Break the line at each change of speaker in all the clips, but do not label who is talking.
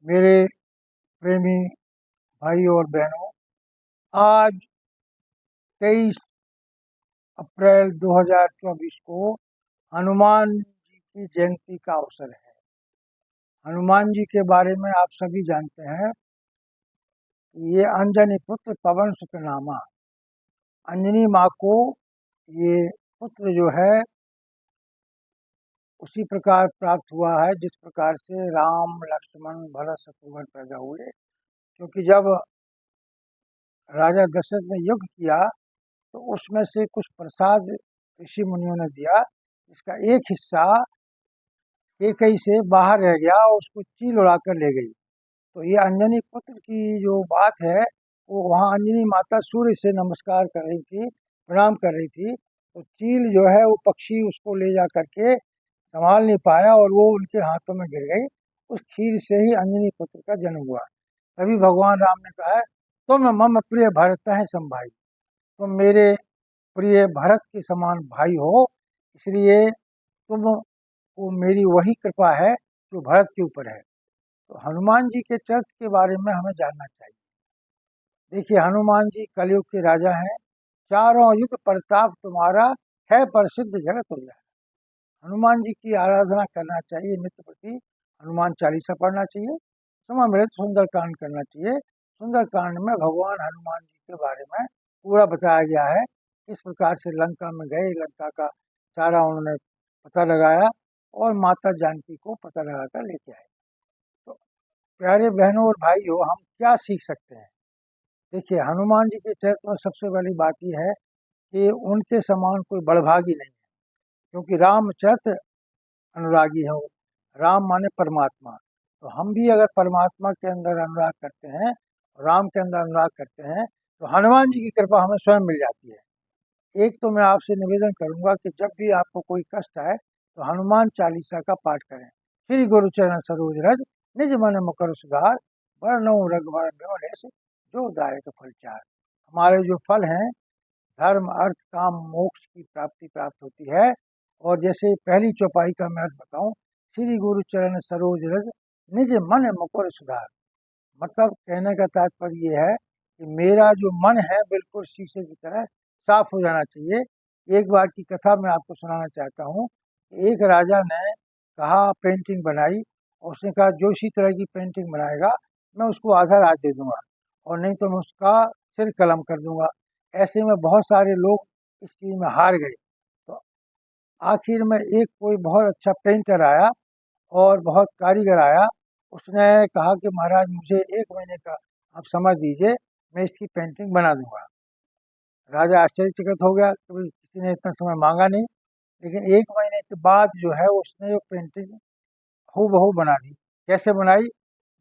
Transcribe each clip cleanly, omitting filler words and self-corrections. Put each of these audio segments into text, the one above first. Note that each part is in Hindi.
मेरे प्रेमी भाई और बहनों, आज 23 अप्रैल 2024 को हनुमान जी की जयंती का अवसर है। हनुमान जी के बारे में आप सभी जानते हैं कि ये अंजनी पुत्र पवन सुत नामा। अंजनी माँ को ये पुत्र जो है उसी प्रकार प्राप्त हुआ है जिस प्रकार से राम, लक्ष्मण, भरत, शत्रुघ्न पैदा हुए। क्योंकि जब राजा दशरथ ने युद्ध किया तो उसमें से कुछ प्रसाद ऋषि मुनियों ने दिया, इसका एक हिस्सा कैकई से बाहर रह गया और उसको चील उड़ाकर ले गई। तो ये अंजनी पुत्र की जो बात है, वो वहाँ अंजनी माता सूर्य से नमस्कार कर रही थी, प्रणाम कर रही थी। तो चील जो है वो पक्षी उसको ले जा करके संभाल नहीं पाया और वो उनके हाथों में गिर गई। उस खीर से ही अंजनी पुत्र का जन्म हुआ। तभी भगवान राम ने कहा है, तुम मम प्रिय भरत है संभाई, तुम मेरे प्रिय भरत के समान भाई हो, इसलिए तुम वो मेरी वही कृपा है जो भरत के ऊपर है। तो हनुमान जी के चरित्र के बारे में हमें जानना चाहिए। देखिए, हनुमान जी कलयुग के राजा हैं। चारों युग प्रताप तुम्हारा, है प्रसिद्ध जगत हो जाए। हनुमान जी की आराधना करना चाहिए नित्य प्रति। हनुमान चालीसा पढ़ना चाहिए, समय मिले तो सुंदरकांड करना चाहिए। सुंदरकांड में भगवान हनुमान जी के बारे में पूरा बताया गया है। इस प्रकार से लंका में गए, लंका का सारा उन्होंने पता लगाया और माता जानकी को पता लगाकर लेके आए। तो प्यारे बहनों और भाइयों, हम क्या सीख सकते हैं? देखिए, हनुमान जी के चरित्र में सबसे पहली बात यह है कि उनके समान कोई बड़भागी नहीं है। क्योंकि रामचरित अनुरागी है वो। राम माने परमात्मा। तो हम भी अगर परमात्मा के अंदर अनुराग करते हैं, राम के अंदर अनुराग करते हैं, तो हनुमान जी की कृपा हमें स्वयं मिल जाती है। एक तो मैं आपसे निवेदन करूंगा कि जब भी आपको कोई कष्ट आए तो हनुमान चालीसा का पाठ करें। श्री गुरुचरण सरोज रज, निज मन मुकर सुधार, वरनौ रघुवर बिमल जो दायक फल चार। हमारे जो फल हैं, धर्म, अर्थ, काम, मोक्ष की प्राप्ति प्राप्त होती है। और जैसे पहली चौपाई का मैं अर्थ बताऊं, श्री गुरु चरण सरोज रज, निज मन मुकुर सुधार। मतलब कहने का तात्पर्य ये है कि मेरा जो मन है बिल्कुल शीशे की तरह साफ हो जाना चाहिए। एक बार की कथा मैं आपको सुनाना चाहता हूँ। एक राजा ने कहा पेंटिंग बनाई, और उसने कहा जो इसी तरह की पेंटिंग बनाएगा मैं उसको आधा राज दे दूंगा, और नहीं तो मैं उसका सिर कलम कर दूंगा। ऐसे में बहुत सारे लोग इस चीज़ में हार गए। तो आखिर में एक कोई बहुत अच्छा पेंटर आया और बहुत कारीगर आया। उसने कहा कि महाराज, मुझे 1 महीने का आप समय दीजिए, मैं इसकी पेंटिंग बना दूंगा। राजा आश्चर्यचकित हो गया, कभी किसी ने इतना समय मांगा नहीं। लेकिन 1 महीने के बाद जो है उसने वो पेंटिंग हूबहू बना दी। कैसे बनाई?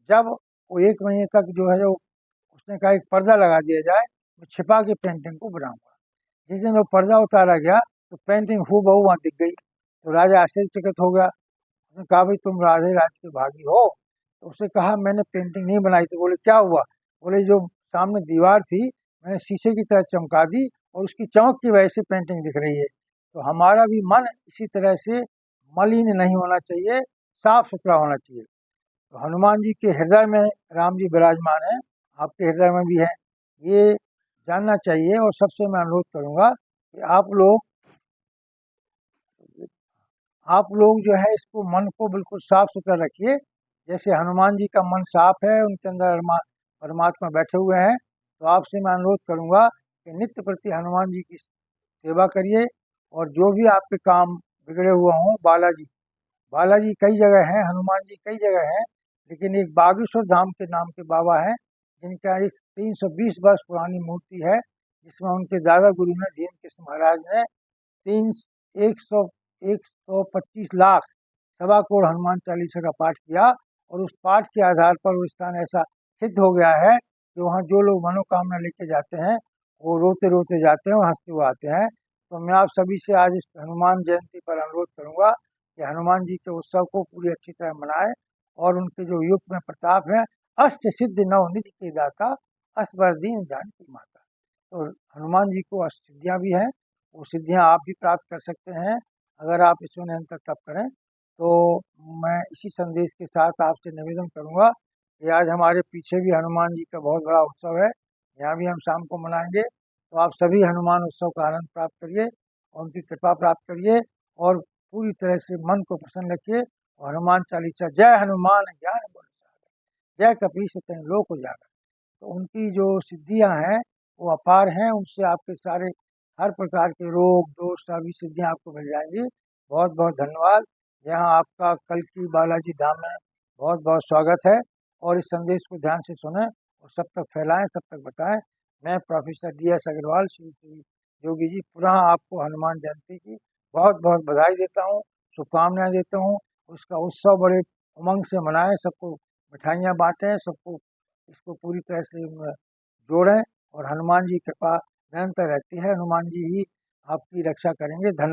जब वो 1 महीने तक जो है, जो उसने कहा एक पर्दा लगा दिया जाए, मैं छिपा के पेंटिंग को बनाऊंगा। जिस दिन वो पर्दा उतारा गया तो पेंटिंग हूबहू वहाँ दिख गई। तो राजा आश्चर्यचकित हो गया। उसने कहा, भाई तुम राधे राज के भागी हो? तो उसने कहा, मैंने पेंटिंग नहीं बनाई। तो बोले, क्या हुआ? बोले, जो सामने दीवार थी मैंने शीशे की तरह चमका दी और उसकी चमक की वजह से पेंटिंग दिख रही है। तो हमारा भी मन इसी तरह से मलिन नहीं होना चाहिए, साफ सुथरा होना चाहिए। तो हनुमान जी के हृदय में राम जी विराजमान है, आपके हृदय में भी है, ये जानना चाहिए। और सबसे मैं अनुरोध करूंगा कि आप लोग जो है इसको, मन को बिल्कुल साफ सुथरा रखिए। जैसे हनुमान जी का मन साफ है, उनके अंदर परमात्मा बैठे हुए हैं। तो आपसे मैं अनुरोध करूंगा कि नित्य प्रति हनुमान जी की सेवा करिए। और जो भी आपके काम बिगड़े हुए हों, बालाजी बालाजी कई जगह हैं, हनुमान जी कई जगह हैं, लेकिन एक बागेश्वर धाम के नाम के बाबा हैं, जिनका एक 320 वर्ष पुरानी मूर्ति है, जिसमें उनके दादा गुरु ने, धीम कृष्ण महाराज ने, तीन एक सौ 125 लाख, 1.25 करोड़ हनुमान चालीसा का पाठ किया। और उस पाठ के आधार पर वो स्थान ऐसा सिद्ध हो गया है कि वहाँ जो लोग मनोकामना लेके जाते हैं वो रोते रोते जाते हैं और हंसते हुए आते हैं। तो मैं आप सभी से आज इस हनुमान जयंती पर अनुरोध करूंगा कि हनुमान जी के उत्सव को पूरी अच्छी तरह मनाएं। और उनके जो युग में प्रताप है, अष्ट सिद्ध नव निधि के दाता, असबर दीन जानकी माता। तो हनुमान जी को अष्ट सिद्धियाँ भी हैं, वो सिद्धियाँ आप भी प्राप्त कर सकते हैं अगर आप ईश्वर निरंतर तप करें। तो मैं इसी संदेश के साथ आपसे निवेदन करूंगा कि आज हमारे पीछे भी हनुमान जी का बहुत बड़ा उत्सव है, यहाँ भी हम शाम को मनाएंगे। तो आप सभी हनुमान उत्सव का आनंद प्राप्त करिए और उनकी कृपा प्राप्त करिए और पूरी तरह से मन को प्रसन्न रखिए। और हनुमान चालीसा, जय हनुमान ज्ञान गुण सागर, जय कपीस तिहुँ लोक उजागर। तो उनकी जो सिद्धियां हैं वो अपार हैं, उनसे आपके सारे हर प्रकार के रोग दोष सभी सिद्धियां आपको मिल जाएंगी। बहुत बहुत धन्यवाद। यहाँ आपका कल्कि बालाजी धाम में बहुत बहुत स्वागत है और इस संदेश को ध्यान से सुने और सब तक फैलाएं, सब तक बताएं। मैं प्रोफेसर DS अग्रवाल, श्री श्री योगी जी, पुनः आपको हनुमान जयंती की बहुत बहुत बधाई देता हूँ, शुभकामनाएं देता हूँ। उसका उत्सव बड़े उमंग से मनाएं, सबको मिठाइयाँ बांटें, सबको इसको पूरी तरह से जोड़ें और हनुमान जी की कृपा निरंतर रहती है। हनुमान जी ही आपकी रक्षा करेंगे। धन्यवाद।